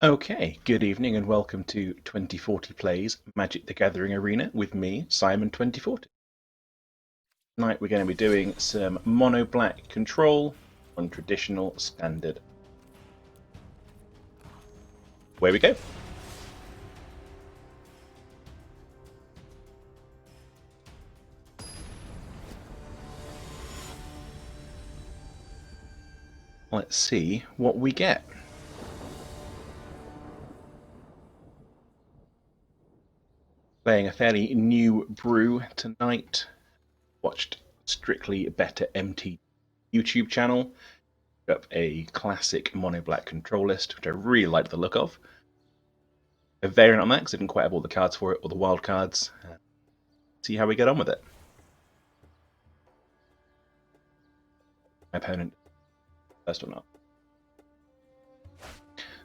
Okay, good evening and welcome to 2040 Plays Magic the Gathering Arena with me, Cymon 2040. Tonight we're going to be doing some mono black control on traditional standard. Away we go. Let's see what we get. Playing a fairly new brew tonight. Watched Strictly Better MtG YouTube channel. Up a classic mono black control list, which I really like the look of. A variant on that because I didn't quite have all the cards for it, or the wild cards. See how we get on with it. My opponent first or not.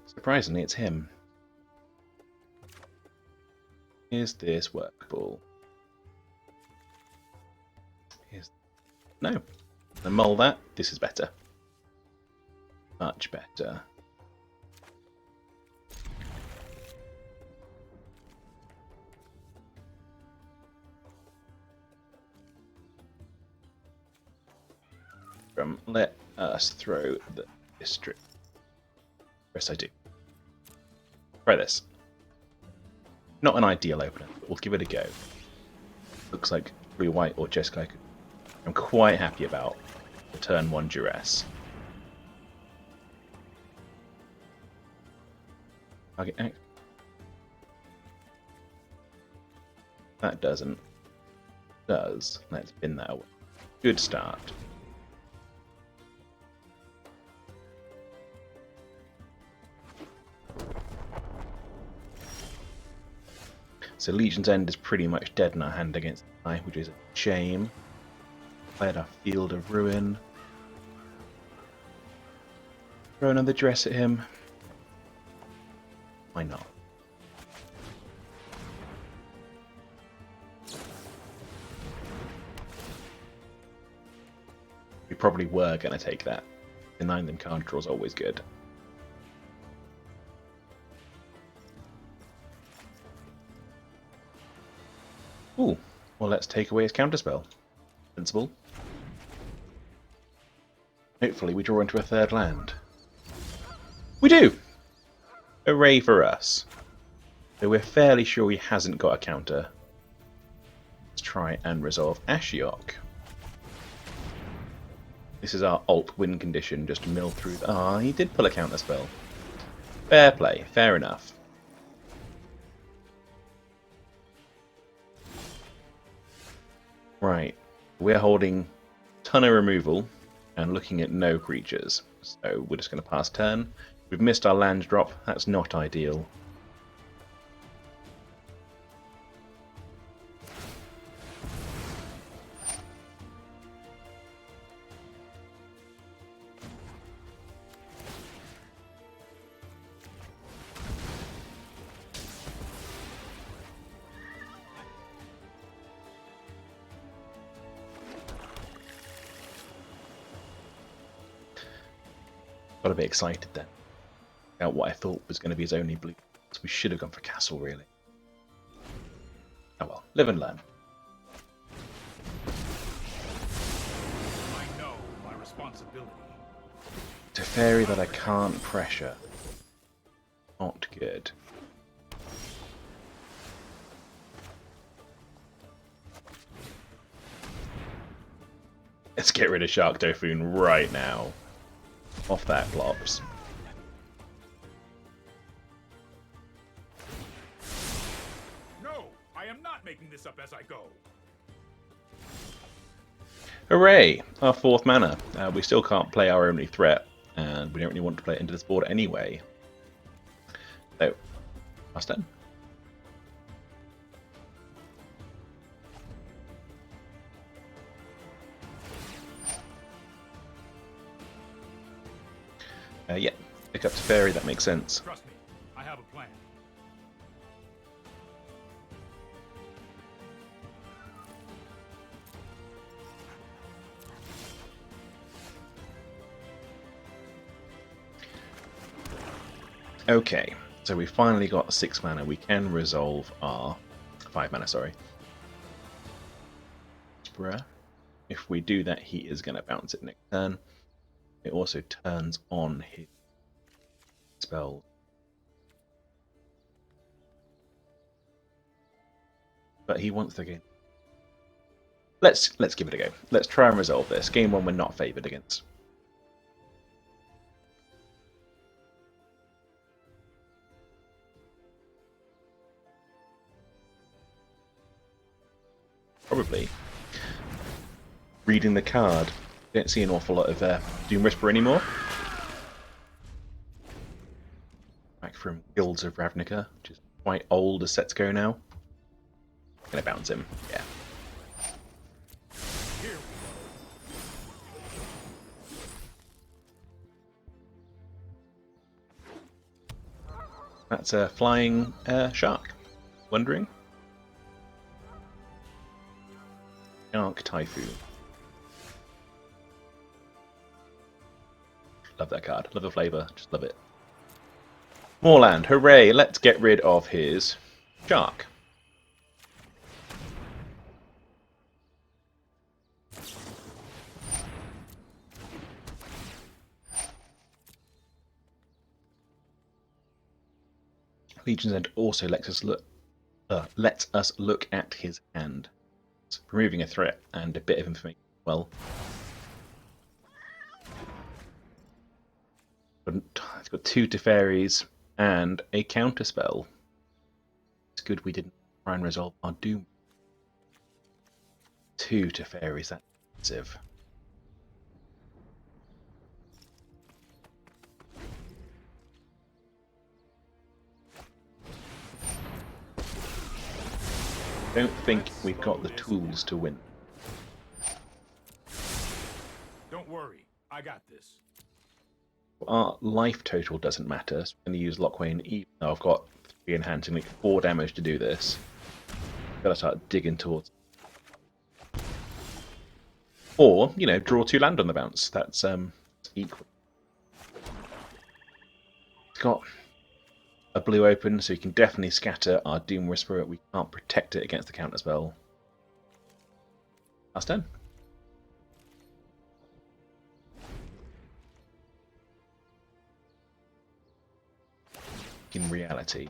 Surprisingly, it's him. Is this workable? No. I mull that. This is better. Much better. Let us throw the district. Yes, I do. Try this. Not an ideal opener, but we'll give it a go. Looks like blue, white, or Jeskai. I'm quite happy about the turn 1 duress. Target act. That doesn't. Does. Let's bin that away. Good start. So Legion's End is pretty much dead in our hand against the eye, which is a shame. Played our Field of Ruin. Throw another dress at him. Why not? We probably were going to take that. Denying them card draw is always good. Ooh, well let's take away his counterspell. Sensible. Hopefully we draw into a third land. We do! Hooray for us. So we're fairly sure he hasn't got a counter. Let's try and resolve Ashiok. This is our alt win condition, just to mill through. Ah, he did pull a counter spell. Fair play, fair enough. Right, we're holding a ton of removal and looking at no creatures. So we're just going to pass turn. We've missed our land drop, that's not ideal. Got a bit excited then about what I thought was going to be his only blue. So we should have gone for castle, really. Oh well, live and learn. I know my responsibility. Teferi that I can't pressure. Not good. Let's get rid of Shark Typhoon right now. Off that plops. No, I am not making this up as I go. Hooray! Our 4th mana. We still can't play our only threat, and we don't really want to play it into this board anyway. So, last turn. Yeah, pick up Teferi, that makes sense. Trust me, I have a plan. Okay, So we finally got 6 mana. We can resolve our 5 mana, sorry. If we do that, he is going to bounce it next turn. It also turns on his spell. But he wants the game. Let's give it a go. Let's try and resolve this. Game 1 we're not favoured against. Probably. Reading the card. Don't see an awful lot of Doom Whisper anymore. Back from Guilds of Ravnica, which is quite old as sets go now. Gonna bounce him, yeah. That's a flying shark. Wondering? Shark Typhoon. Love that card. Love the flavour. Just love it. More land. Hooray! Let's get rid of his shark. Legion's End also lets us look at his hand, removing a threat and a bit of information. Well, it's got 2 Teferis and a counterspell. It's good we didn't try and resolve our Doom. 2 Teferis, that's expensive. Don't think we've got the tools to win. Don't worry, I got this. Our life total doesn't matter, so I'm going to use Lockwain even though I've got 3 in hand to make 4 damage to do this. Gotta start digging towards. Or, you know, draw 2 land on the bounce. That's equal. It's got a blue open, so you can definitely scatter our Doom Whisperer. We can't protect it against the counterspell. Last turn. In reality,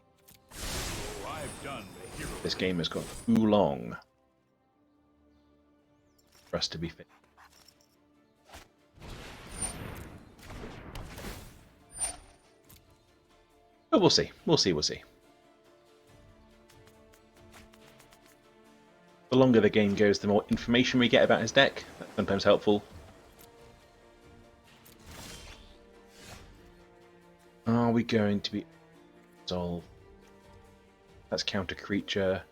this game has got too long for us to be fit. But we'll see. We'll see. The longer the game goes, the more information we get about his deck. That's sometimes helpful. Are we going to be resolve? That's counter creature.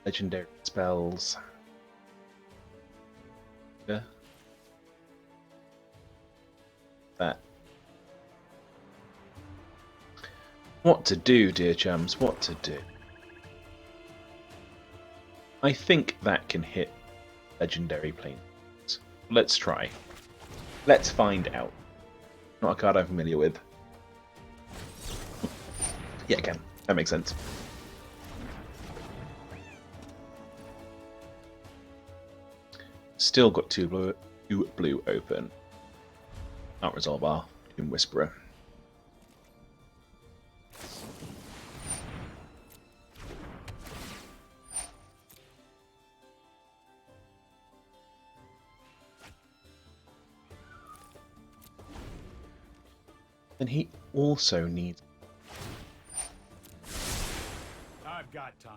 Legendary spells. Yeah. That. What to do, dear chums? What to do? I think that can hit legendary planes. Let's try. Let's find out. Not a card I'm familiar with. Yeah, it can. That makes sense. Still got 2 blue open. Can't resolve our Doom Whisperer. And he also needs. I've got time.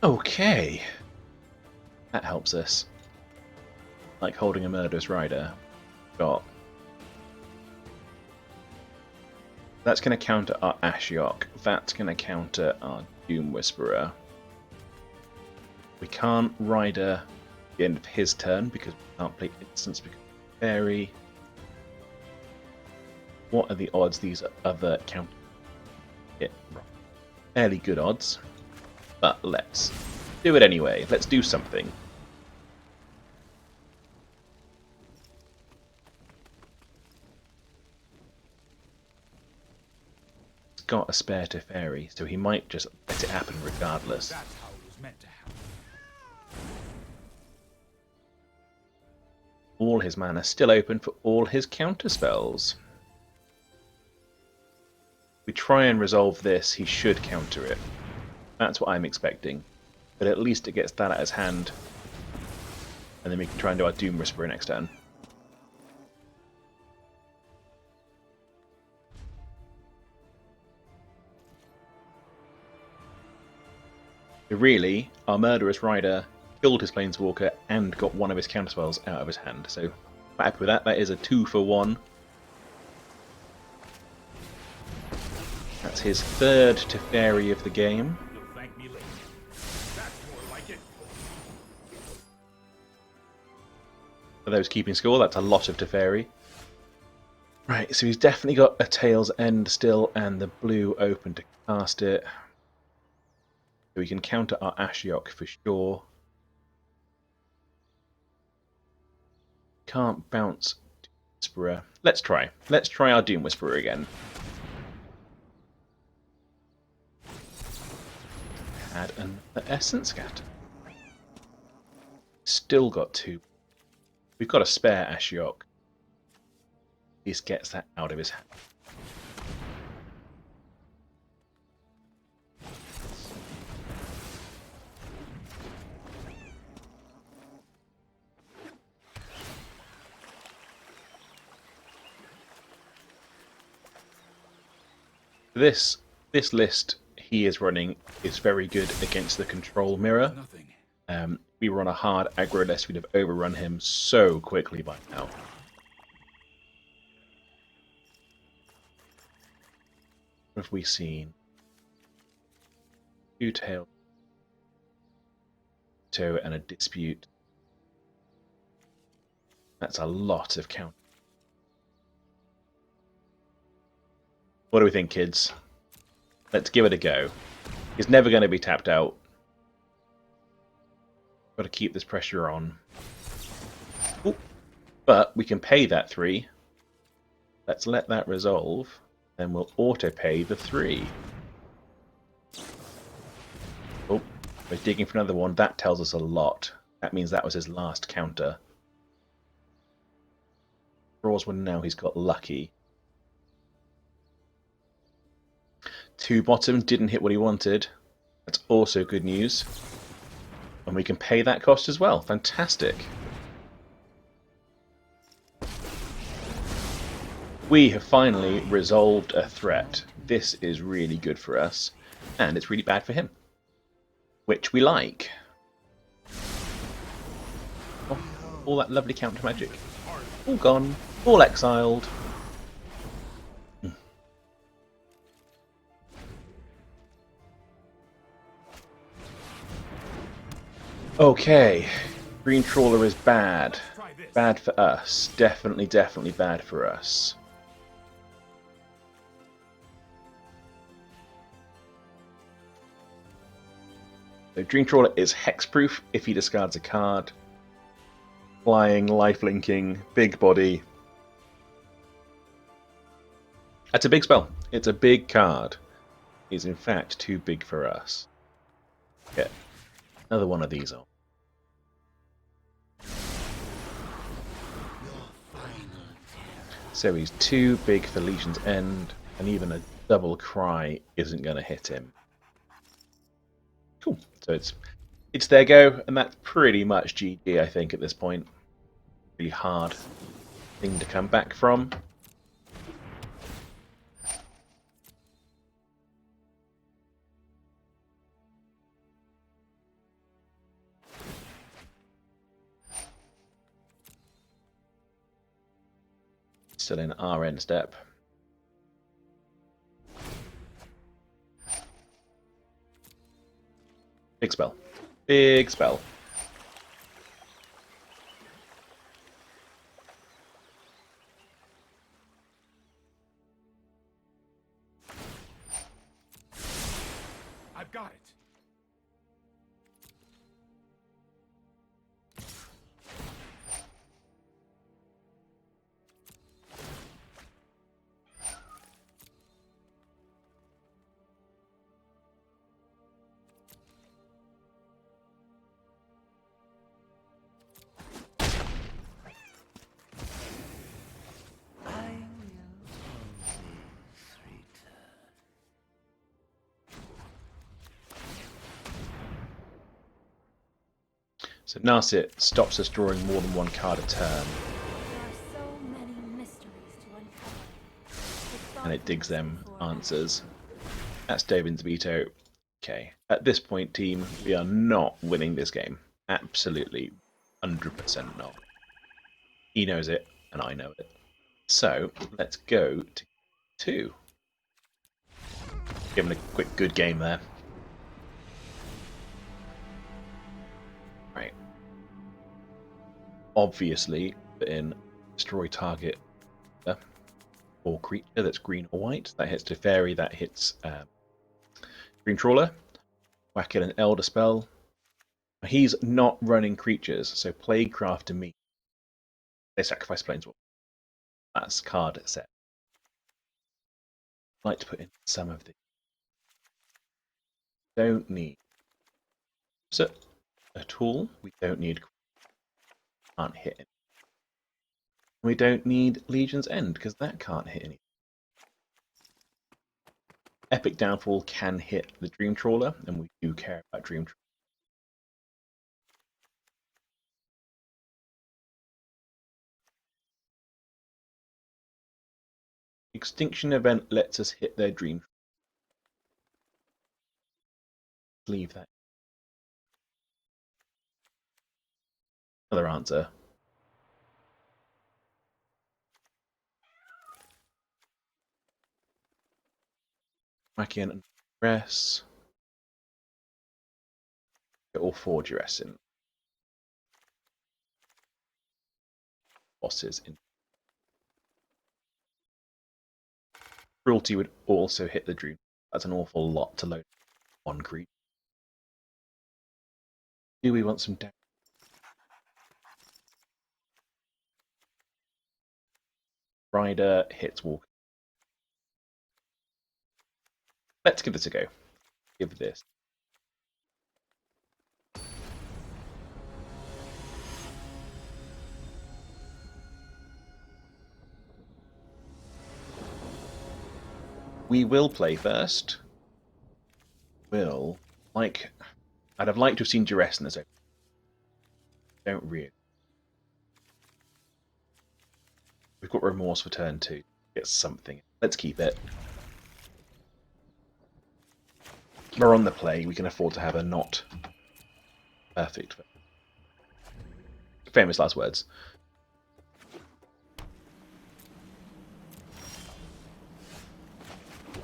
Okay. That helps us. Like holding a murderous rider. Got That's going to counter our Ashiok. That's going to counter our Doom Whisperer. We can't Rider the end of his turn because we can't play instants because of Fairy. What are the odds these other counters hit? Fairly good odds, but let's do it anyway. Let's do something. He's got a spare to Fairy, so he might just let it happen regardless. That's how it was meant to happen. All his mana still open for all his counter spells. If we try and resolve this, he should counter it. That's what I'm expecting. But at least it gets that out of his hand. And then we can try and do our Doom Whisperer next turn. So really, our Murderous Rider killed his Planeswalker and got one of his counterspells out of his hand. So, quite happy with that. That is a 2-for-1. That's his third Teferi of the game. You'll thank me later. That's more like it. For those keeping score, that's a lot of Teferi. Right, so he's definitely got a Tail's End still and the blue open to cast it. So we can counter our Ashiok for sure. Can't bounce Doom Whisperer. Let's try. Let's try our Doom Whisperer again. Add another Essence Scatter. Still got 2. We've got a spare Ashiok. He just gets that out of his hand. This list he is running is very good against the control mirror. Nothing. We were on a hard aggro list, we'd have overrun him so quickly by now. What have we seen? 2 tail, and a dispute. That's a lot of count. What do we think, kids? Let's give it a go. He's never going to be tapped out. Got to keep this pressure on. Ooh. But we can pay that 3. Let's let that resolve. Then we'll auto-pay the 3. Oh, we're digging for another one. That tells us a lot. That means that was his last counter. Draws one now, he's got lucky. 2 bottom didn't hit what he wanted. That's also good news. And we can pay that cost as well. Fantastic. We have finally resolved a threat. This is really good for us. And it's really bad for him. Which we like. Oh, all that lovely counter magic. All gone. All exiled. Okay, Green Trawler is bad. Bad for us. Definitely, definitely bad for us. So Dream Trawler is hexproof if he discards a card. Flying, lifelinking, big body. That's a big spell. It's a big card. It's in fact too big for us. Get another one of these on. So he's too big for Legion's End, and even a double cry isn't going to hit him. Cool. So it's their go, and that's pretty much GG, I think, at this point. Really hard thing to come back from. Still in our end step. Big spell. Big spell. I've got it. So Narset stops us drawing more than one card a turn. There are so many mysteries to uncover. And it digs them answers. That's Davin's veto. Okay. At this point, team, we are not winning this game. Absolutely 100% not. He knows it, and I know it. So, let's go to 2. Give him a quick good game there. Right. Obviously, put in destroy target or creature that's green or white. That hits Teferi, that hits Green Trawler. Whack in an Elder spell. He's not running creatures, so Plaguecraft to me. They sacrifice Planeswalker. That's card set. I'd like to put in some of the. Don't need so at all. We don't need. Can't hit it. We don't need Legion's End because that can't hit anything. Epic Downfall can hit the Dream Trawler, and we do care about Dream Trawler. Extinction Event lets us hit their Dream. Leave that. Another answer. Whack in and Duress. Get all 4 Duress in. Bosses in. Cruelty would also hit the Dream. That's an awful lot to load on creature. Do we want some damage? Rider hits Walker. Let's give this a go. Give this. We will play first. I'd have liked to have seen Duress in this open. Don't really. We've got Remorse for turn 2. Get something. Let's keep it. We're on the play. We can afford to have a not perfect. Famous last words.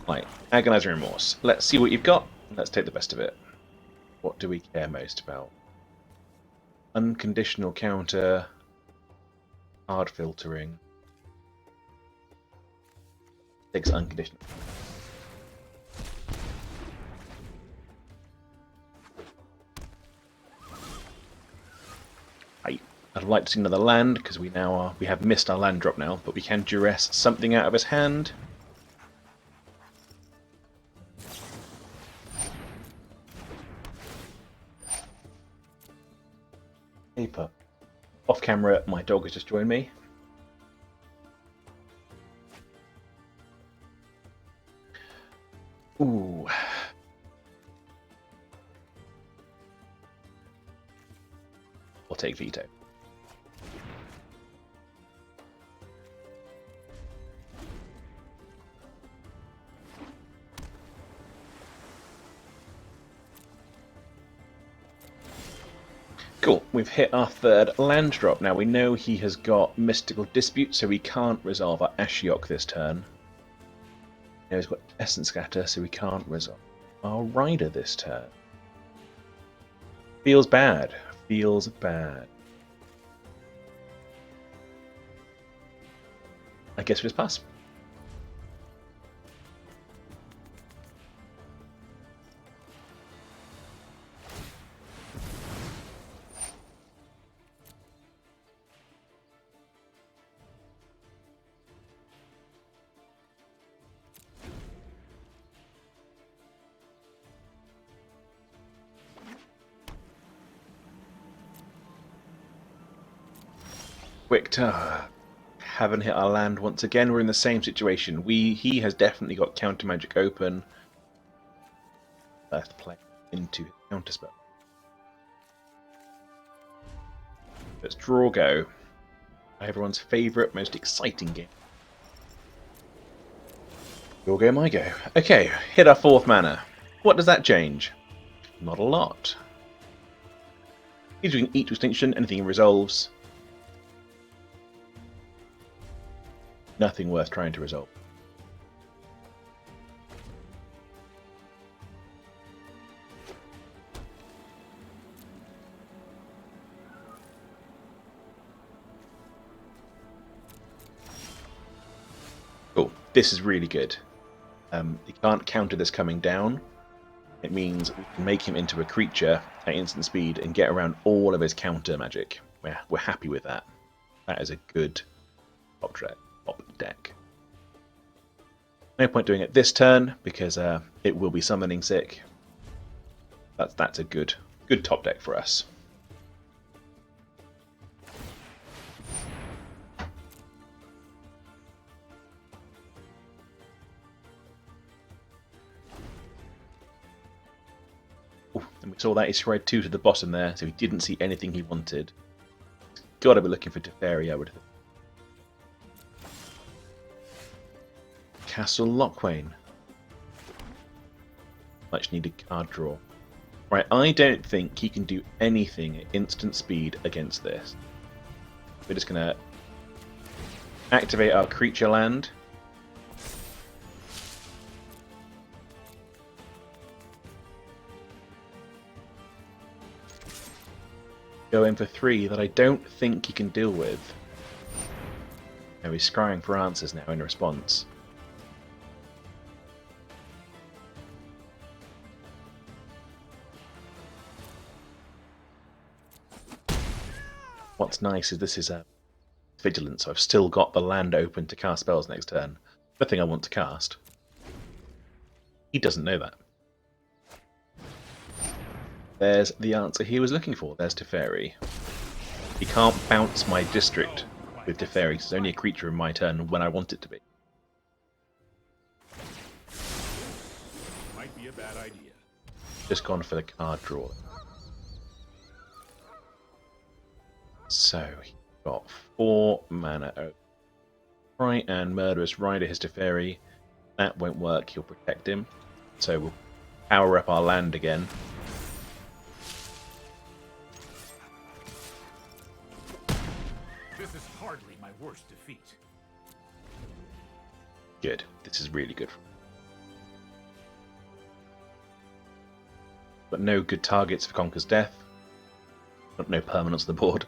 Right, Agonizing Remorse. Let's see what you've got. Let's take the best of it. What do we care most about? Unconditional counter. Hard filtering. Takes unconditional. I'd like to see another land because we have missed our land drop now, but we can duress something out of his hand. Paper. Off camera, my dog has just joined me. Ooh. I'll take veto. Cool, we've hit our 3rd land drop. Now we know he has got Mystical Dispute, so we can't resolve our Ashiok this turn. Now he's got Essence Scatter, so we can't resolve our Rider this turn. Feels bad. Feels bad. I guess we just pass. Quick haven't hit our land once again. We're in the same situation. He has definitely got counter magic open. Let's play into his counter spell. Let's draw go. Everyone's favourite, most exciting game. Your go, my go. Okay, hit our 4th mana. What does that change? Not a lot. He's doing each extinction, anything he resolves. Nothing worth trying to resolve. Cool. This is really good. He can't counter this coming down. It means we can make him into a creature at instant speed and get around all of his counter magic. We're happy with that. That is a good top deck. No point doing it this turn because it will be summoning sick. That's a good top deck for us. Ooh, and we saw that he spread 2 to the bottom there, so he didn't see anything he wanted. Gotta be looking for Teferi, I would think. Castle Lochwain. Much needed card draw. Right, I don't think he can do anything at instant speed against this. We're just gonna activate our creature land. Go in for 3 that I don't think he can deal with. Now he's scrying for answers now in response. What's nice is this is a vigilance, so I've still got the land open to cast spells next turn. The thing I want to cast. He doesn't know that. There's the answer he was looking for. There's Teferi. He can't bounce my district with Teferi. It's only a creature in my turn when I want it to be. Might be a bad idea. Just gone for the card draw. So he got 4 mana. Right, and Murderous Rider his Teferi. That won't work. He'll protect him. So we'll power up our land again. This is hardly my worst defeat. Good. This is really good. But no good targets for Conquer's Death. No permanents on the board.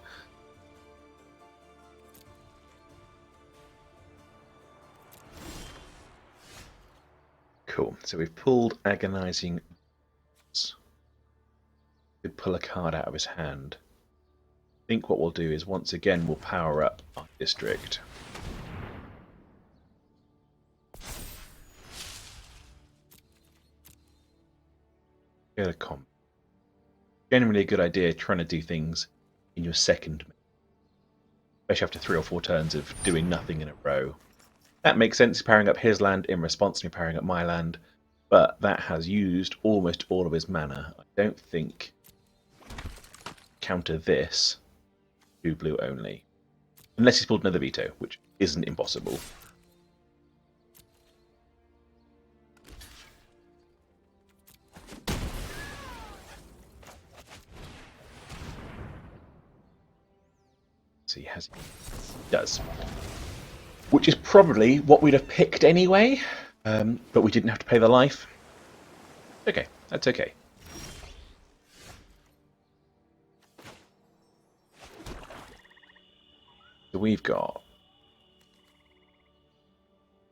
Cool. So we've pulled Agonizing. Could pull a card out of his hand. I think what we'll do is once again we'll power up our district. Go to combat. Generally a good idea trying to do things in your second, especially after 3 or 4 turns of doing nothing in a row. That makes sense, powering up his land in response to me powering up my land, but that has used almost all of his mana. I don't think counter this 2 blue only, unless he's pulled another veto, which isn't impossible. So he does, which is probably what we'd have picked anyway, but we didn't have to pay the life. Okay, that's okay. So we've got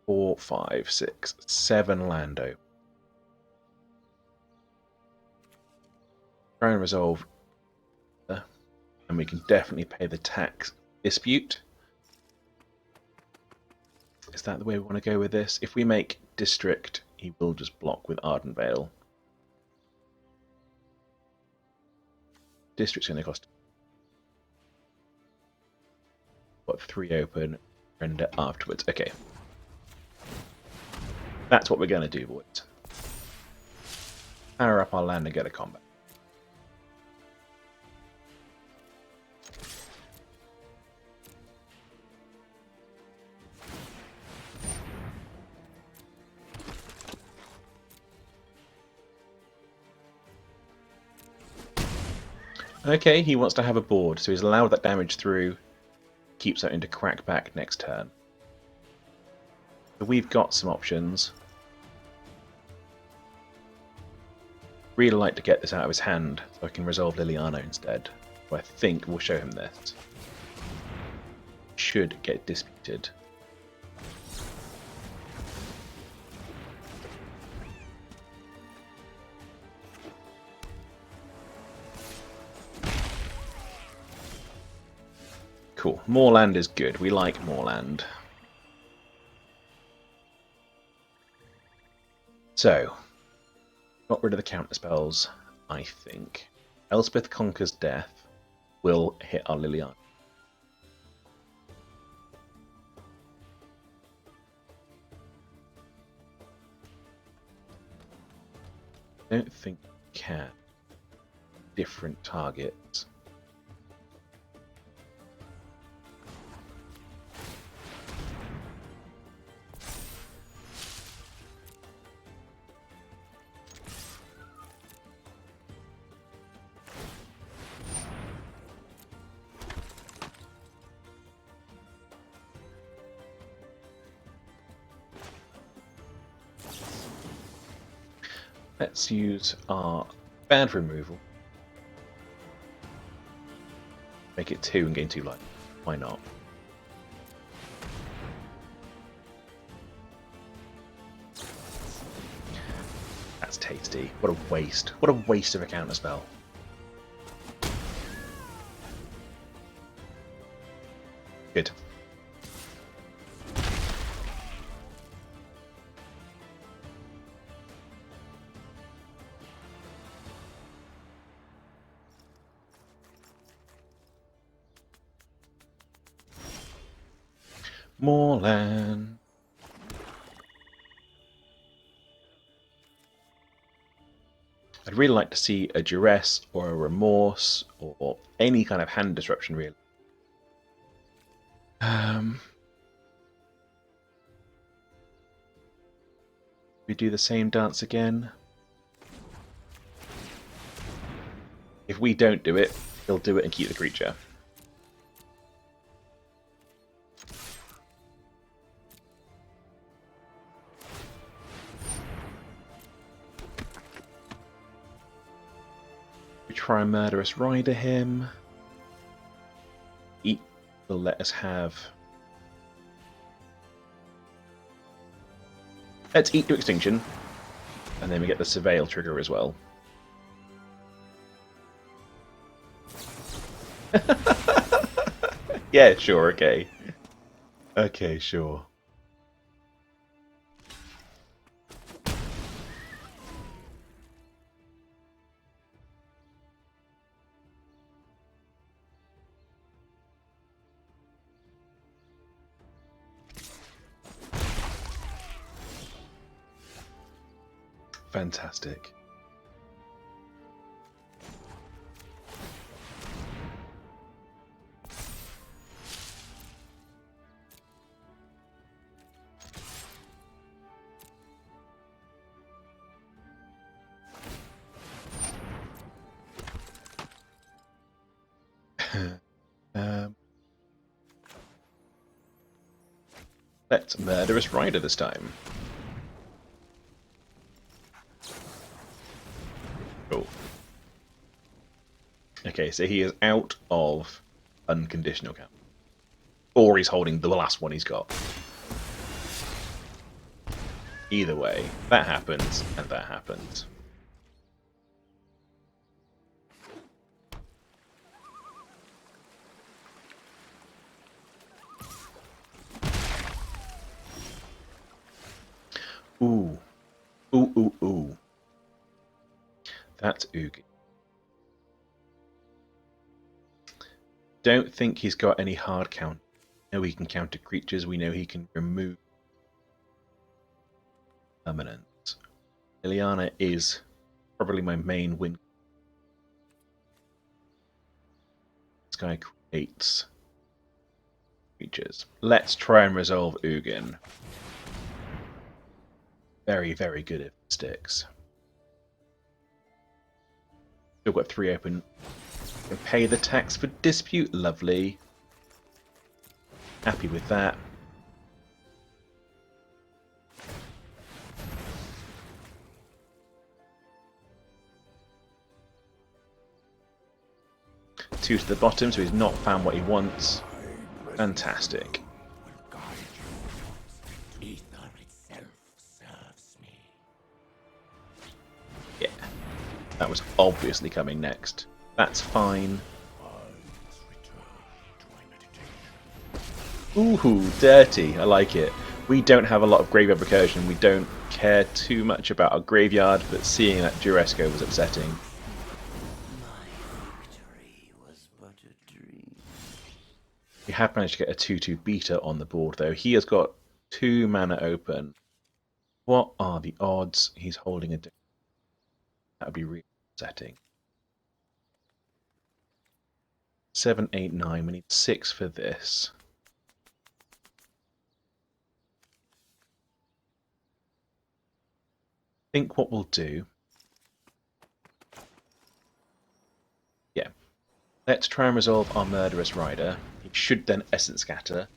4, 5, 6, 7 lando. Try and resolve, and we can definitely pay the tax dispute. Is that the way we want to go with this? If we make district, he will just block with Ardenvale. District's going to cost what, 3 open, render afterwards. Okay. That's what we're going to do, boys. Power up our land and get a combat. Okay, he wants to have a board, so he's allowed that damage through, keeps that into crackback next turn. So we've got some options. Really like to get this out of his hand so I can resolve Liliana instead. So I think we'll show him this. Should get disputed. Cool. More land is good. We like more land. So, got rid of the counter spells, I think. Elspeth Conquers Death will hit our Liliana. I don't think we can. Different targets. Let's use our bad removal. Make it 2 and gain 2 life. Why not? That's tasty. What a waste. What a waste of a counter spell. Good. More land. I'd really like to see a duress or a remorse or any kind of hand disruption, really. We do the same dance again. If we don't do it, he'll do it and keep the creature. We try and Murderous Rider him. Eat will let us have. Let's eat to extinction, and then we get the Surveil trigger as well. Yeah, sure, okay. Okay, sure. Fantastic. Let's Murderous Rider this time. Cool. Okay, so he is out of unconditional count. Or he's holding the last one he's got. Either way, that happens, and that happens. Ooh. Ooh, ooh, ooh. That's oogie. Don't think he's got any hard count. We know he can counter creatures. We know he can remove permanents. Liliana is probably my main win. This guy creates creatures. Let's try and resolve Ugin. Very, very good if it sticks. Still got 3 open. Can pay the tax for dispute. Lovely. Happy with that. Two to the bottom, so he's not found what he wants. Fantastic. Yeah. That was obviously coming next. That's fine. Ooh, dirty. I like it. We don't have a lot of graveyard recursion. We don't care too much about our graveyard, but seeing that Duresco was upsetting. We have managed to get a 2-2 beta on the board, though. He has got 2 mana open. What are the odds he's holding a... That would be really upsetting. 7, 8, 9. We need 6 for this. I think what we'll do... Yeah. Let's try and resolve our Murderous Rider. He should then Essence Scatter.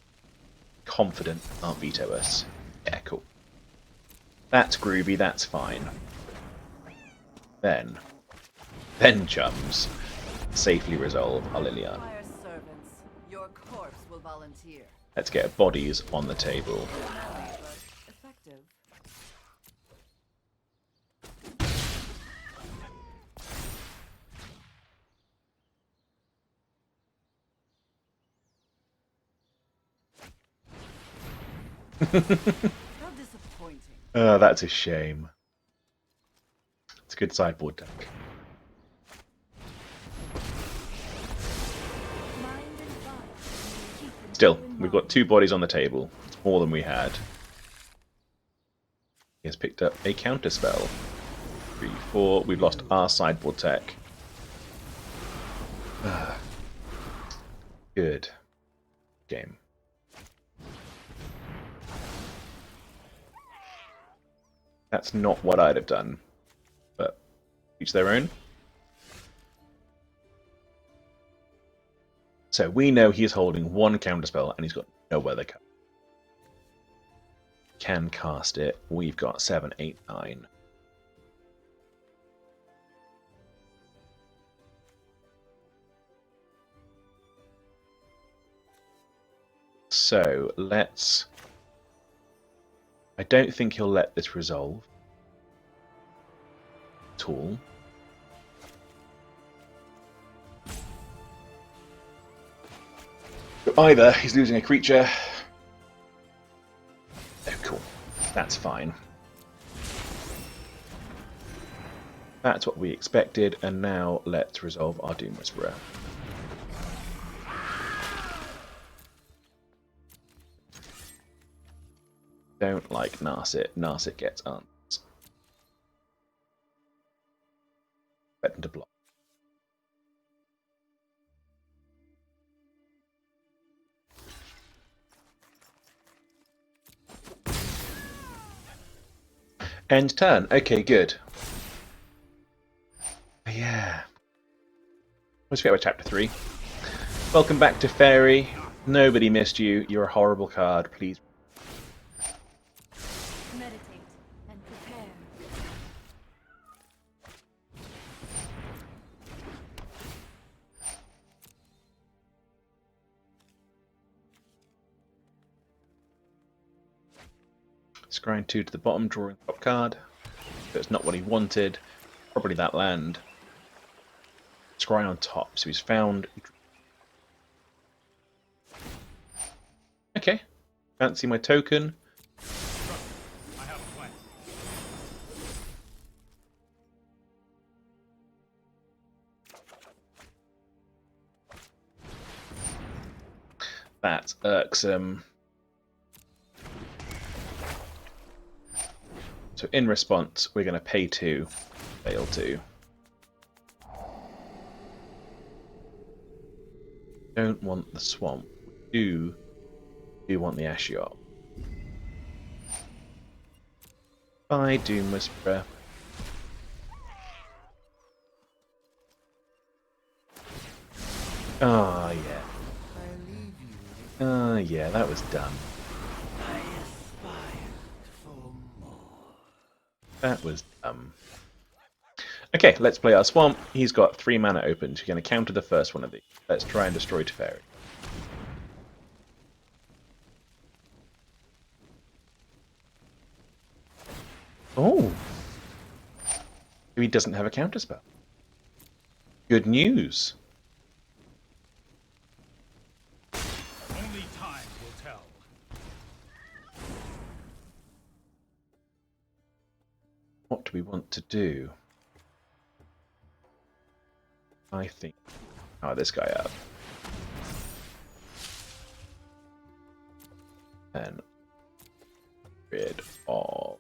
Confident can't veto us. Yeah, cool. That's groovy, that's fine. Then, chums, safely resolve our Liliana. Your corpse will volunteer. Let's get bodies on the table. Effective. How disappointing. Oh, that's a shame. It's a good sideboard deck. Still, we've got 2 bodies on the table. It's more than we had. He has picked up a counter spell. 3, 4. We've lost our sideboard tech. Good game. That's not what I'd have done, but each their own. So we know he's holding 1 counterspell and he's got no other card. Can cast it. We've got 7, 8, 9. So let's... I don't think he'll let this resolve at all. So either he's losing a creature. Oh, cool. That's fine. That's what we expected, and now let's resolve our Doom Whisperer. Don't like Narset. Narset gets answers. Bet them to block. End turn. Okay, good. Yeah. Let's forget about Chapter 3. Welcome back to Fairy. Nobody missed you. You're a horrible card. Please. Meditate and prepare. Scrying 2 to the bottom, drawing top card. That's not what he wanted. Probably that land. Scry on top, so he's found. Okay. Fancy my token. I have a plan. That's irksome. So in response, we're going to pay 2, fail 2. Don't want the swamp. We do want the Ashiok. Bye, Doom Whisperer. Ah, yeah. Ah, yeah, that was dumb. That was dumb. Okay, let's play our swamp. He's got 3 mana open. He's going to counter the first one of these. Let's try and destroy Teferi. Oh! He doesn't have a counterspell. Good news. Only time will tell. What do we want to do? I think... Oh, this guy up. And rid of...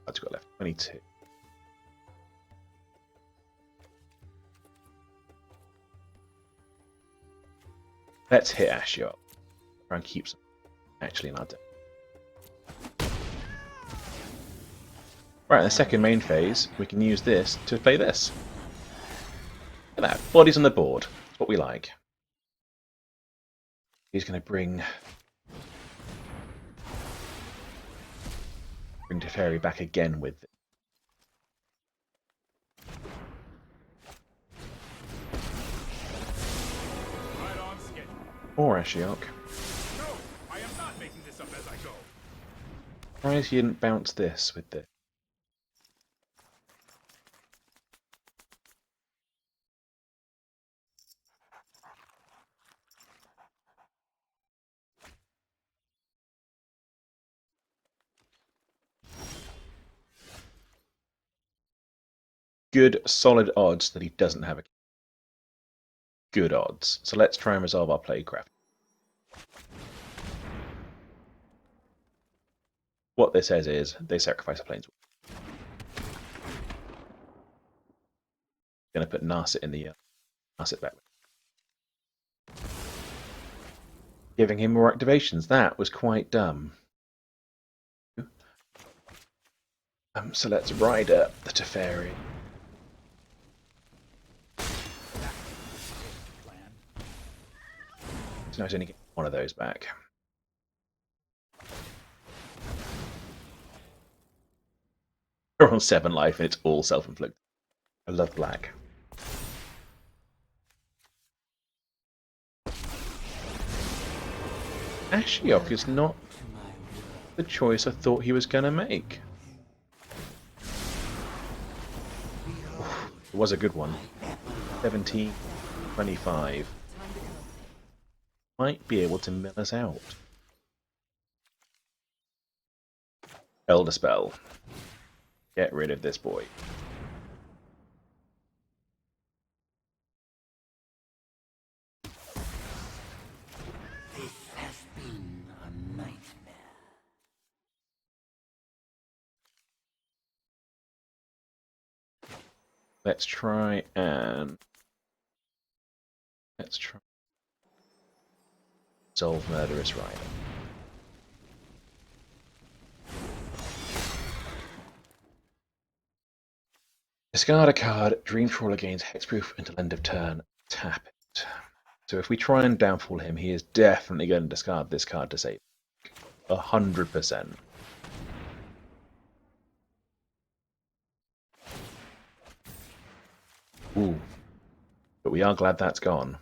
What's got left? 22. Let's hit Ashiok. Try and keep some actually in our deck. Right, in the second main phase, we can use this to play this. Look at that. Bodies on the board. That's what we like. He's going to bring Teferi back again with it. Right on schedule. Or Ashiok. No, I am not making this up as I go. Surprised he didn't bounce this with this. Good, solid odds that he doesn't have a good odds. So let's try and resolve our playcraft. What this says is they sacrifice a planeswalker. Going to put Narset in the Narset back. Giving him more activations. That was quite dumb. So let's ride up the Teferi. So now he's only getting one of those back. We're on 7 life and it's all self-inflicted. I love black. Ashiok is not the choice I thought he was going to make. It was a good one. 17, 25. Might be able to mill us out. Elder Spell. Get rid of this boy. This has been a nightmare. Let's try Resolve Murderous Rider. Discard a card, Dream Trawler gains hexproof until end of turn. Tap it. So if we try and downfall him, he is definitely going to discard this card to save. 100%. Ooh. But we are glad that's gone.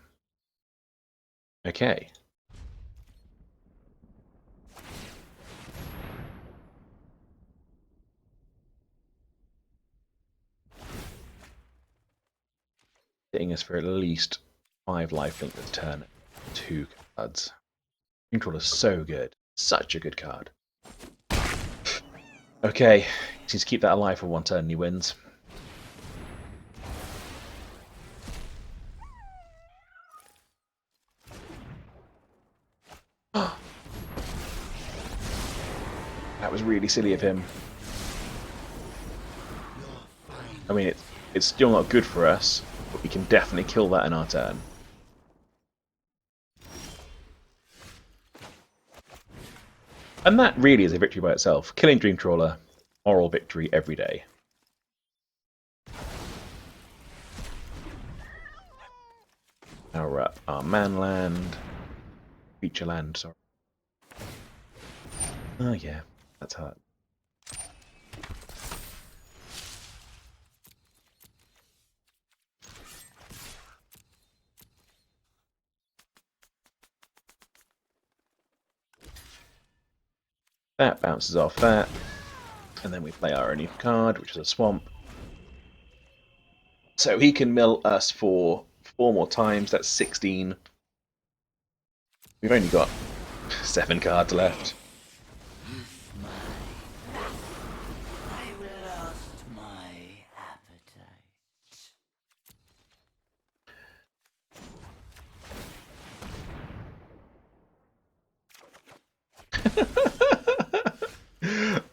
Okay. hitting us for at least 5 lifelink this turn. 2 cards. Dreamtrawler's so good. Such a good card. Okay, he needs to keep that alive for 1 turn and he wins. That was really silly of him. I mean, it's still not good for us, but we can definitely kill that in our turn. And that really is a victory by itself. Killing Dreamtrawler, moral victory every day. Power up our manland. Feature land, sorry. Oh yeah, that's hard. That bounces off that. And then we play our only card, which is a swamp. So he can mill us for 4 more times, that's 16. We've only got 7 cards left. I lost my appetite.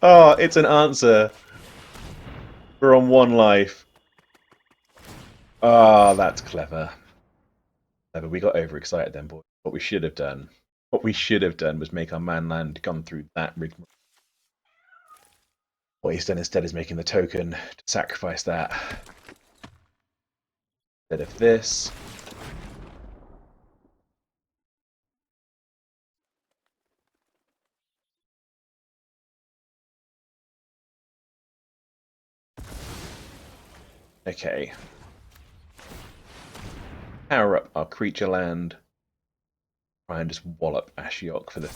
Oh, it's an answer. We're on 1 life. Ah, oh, that's clever. Clever. We got overexcited then, boy. What we should have done was make our manland gone through that rigmarole. What he's done instead is making the token to sacrifice that. Instead of this. Okay. Power up our creature land. Try and just wallop Ashiok for the...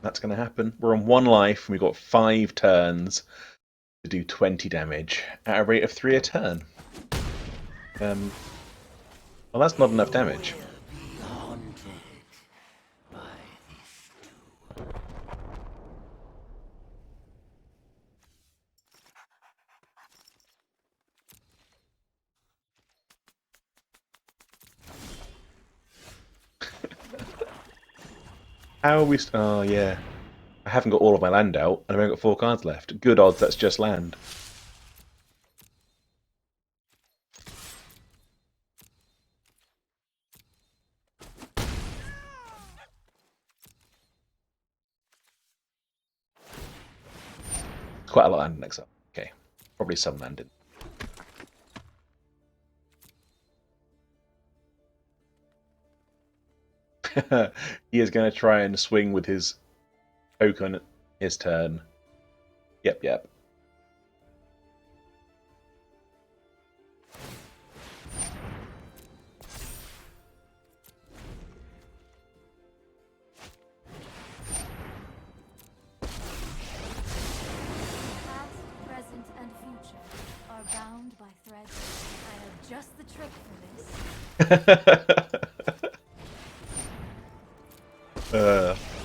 That's going to happen. We're on 1 life, and we've got 5 turns to do 20 damage at a rate of 3 a turn. Well, that's not enough damage. Be haunted by this too. How are we... Oh, yeah. I haven't got all of my land out, and I've only got 4 cards left. Good odds that's just land. Quite a lot of land next up. Okay. Probably some landed. He is going to try and swing with his token his turn. Yep, yep. Past, present, and future are bound by threads. I have just the trick for this.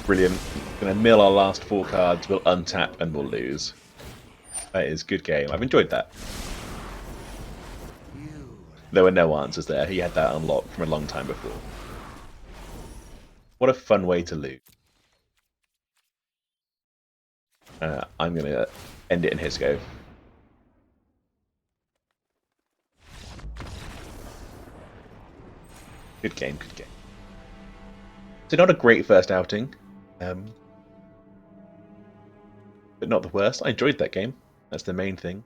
Brilliant. Gonna mill our last 4 cards, we'll untap and we'll lose. That is good game. I've enjoyed that. There were no answers there. He had that unlocked from a long time before. What a fun way to lose. I'm gonna end it in his go. Good game, good game. So not a great first outing, but not the worst. I enjoyed that game. That's the main thing.